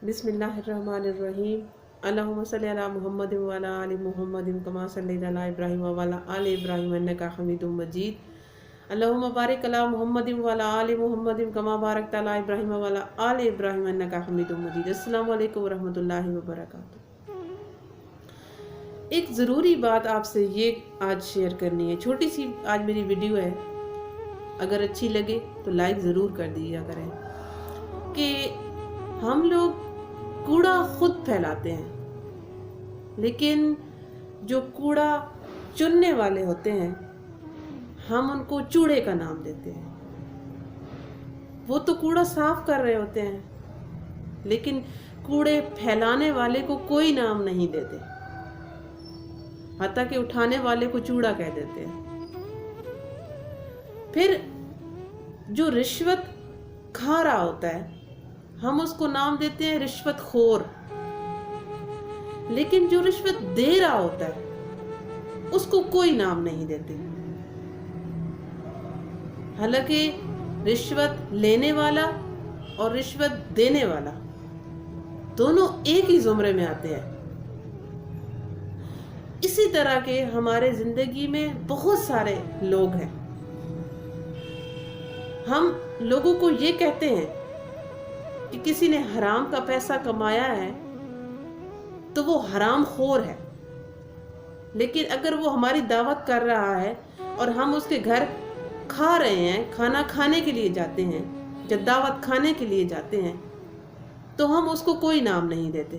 بسم اللہ الرحمن الرحیم اللہم صلی علی محمد وعلی آل محمد کما صلیت علی ابراہیم وعلی آل ابراہیم انک حمید مجید اللہم بارک علی محمد وعلی آل محمد کما بارکت علی ابراہیم وعلی آل ابراہیم انک حمید مجید۔ السلام علیکم ورحمۃ اللہ وبرکاتہ۔ ایک ضروری بات آپ سے یہ آج شیئر کرنی ہے، چھوٹی سی آج میری ویڈیو ہے، اگر اچھی لگے تو لائک ضرور کر دیجیے کریں کہ ہم لوگ کوڑا خود پھیلاتے ہیں، لیکن جو کوڑا چننے والے ہوتے ہیں ہم ان کو چوڑے کا نام دیتے ہیں۔ وہ تو کوڑا صاف کر رہے ہوتے ہیں لیکن کوڑے پھیلانے والے کو کوئی نام نہیں دیتے، حتیٰ کہ اٹھانے والے کو چوڑا کہہ دیتے ہیں۔ پھر جو رشوت کھا رہا ہوتا ہے ہم اس کو نام دیتے ہیں رشوت خور، لیکن جو رشوت دے رہا ہوتا ہے اس کو کوئی نام نہیں دیتے، حالانکہ رشوت لینے والا اور رشوت دینے والا دونوں ایک ہی زمرے میں آتے ہیں۔ اسی طرح کے ہمارے زندگی میں بہت سارے لوگ ہیں، ہم لوگوں کو یہ کہتے ہیں کہ کسی نے حرام کا پیسہ کمایا ہے تو وہ حرام خور ہے، لیکن اگر وہ ہماری دعوت کر رہا ہے اور ہم اس کے گھر کھا رہے ہیں، کھانا کھانے کے لیے جاتے ہیں، جب دعوت کھانے کے لیے جاتے ہیں تو ہم اس کو کوئی نام نہیں دیتے،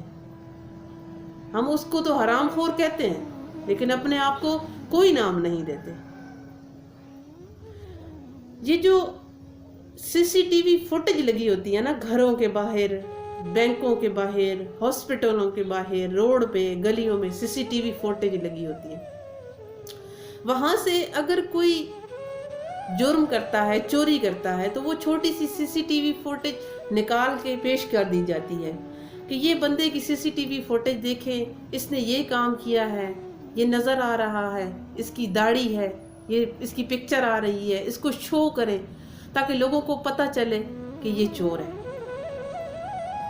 ہم اس کو تو حرام خور کہتے ہیں لیکن اپنے آپ کو کوئی نام نہیں دیتے۔ یہ جو سی سی ٹی وی فوٹیج لگی ہوتی ہے نا، گھروں کے باہر، بینکوں کے باہر، ہاسپٹلوں کے باہر، روڈ پہ، گلیوں میں سی سی ٹی وی فوٹیج لگی ہوتی ہے، وہاں سے اگر کوئی جرم کرتا ہے، چوری کرتا ہے تو وہ چھوٹی سی سی ٹی وی فوٹیج نکال کے پیش کر دی جاتی ہے کہ یہ بندے کی سی سی ٹی وی فوٹیج دیکھیں، اس نے یہ کام کیا ہے، یہ نظر آ رہا ہے، اس کی داڑھی ہے، یہ اس کی پکچر آ رہی ہے، اس کو شو کریں تاکہ لوگوں کو پتہ چلے کہ یہ چور ہے۔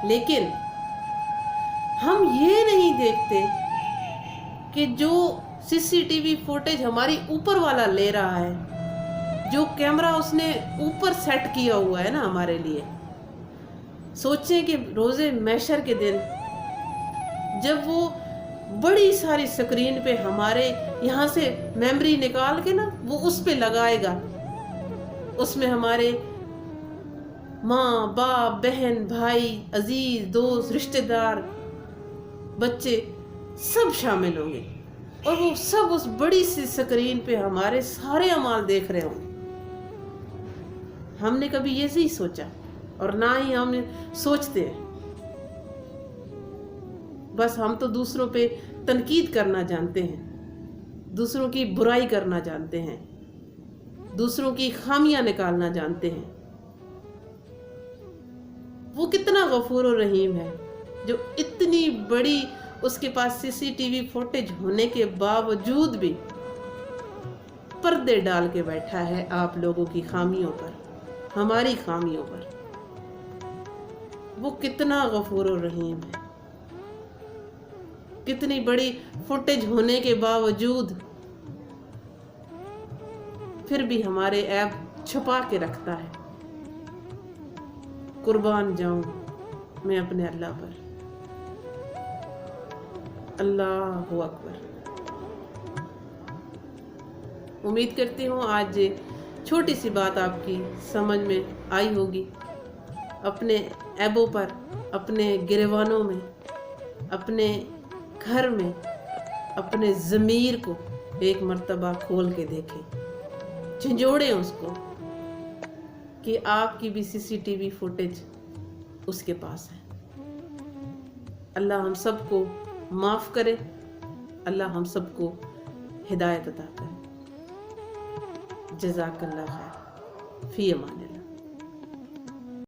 لیکن ہم یہ نہیں دیکھتے کہ جو سی سی ٹی وی فوٹیج ہماری اوپر والا لے رہا ہے، جو کیمرہ اس نے اوپر سیٹ کیا ہوا ہے نا ہمارے لیے، سوچیں کہ روز محشر کے دن جب وہ بڑی ساری سکرین پہ ہمارے یہاں سے میموری نکال کے نا وہ اس پہ لگائے گا، اس میں ہمارے ماں، باپ، بہن، بھائی، عزیز، دوست، رشتہ دار، بچے سب شامل ہوں گے اور وہ سب اس بڑی سی سکرین پہ ہمارے سارے اعمال دیکھ رہے ہوں گے۔ ہم نے کبھی یہ نہیں سوچا اور نہ ہی ہم سوچتے ہیں، بس ہم تو دوسروں پہ تنقید کرنا جانتے ہیں، دوسروں کی برائی کرنا جانتے ہیں، دوسروں کی خامیاں نکالنا جانتے ہیں۔ وہ کتنا غفور و رحیم ہے جو اتنی بڑی اس کے پاس سی سی ٹی وی فوٹیج ہونے کے باوجود بھی پردے ڈال کے بیٹھا ہے آپ لوگوں کی خامیوں پر، ہماری خامیوں پر۔ وہ کتنا غفور و رحیم ہے، کتنی بڑی فوٹیج ہونے کے باوجود پھر بھی ہمارے عیب چھپا کے رکھتا ہے۔ قربان جاؤں میں اپنے اللہ پر۔ اللہ اکبر۔ امید کرتی ہوں آج چھوٹی سی بات آپ کی سمجھ میں آئی ہوگی، اپنے عیبوں پر، اپنے گریبانوں میں، اپنے گھر میں، اپنے ضمیر کو ایک مرتبہ کھول کے دیکھیں، جھنجھوڑیں اس کو کہ آپ کی بھی سی سی ٹی وی فوٹیج اس کے پاس ہے۔ اللہ ہم سب کو معاف کرے، اللہ ہم سب کو ہدایت عطا کرے۔ جزاک اللہ خیر، فی امان اللہ۔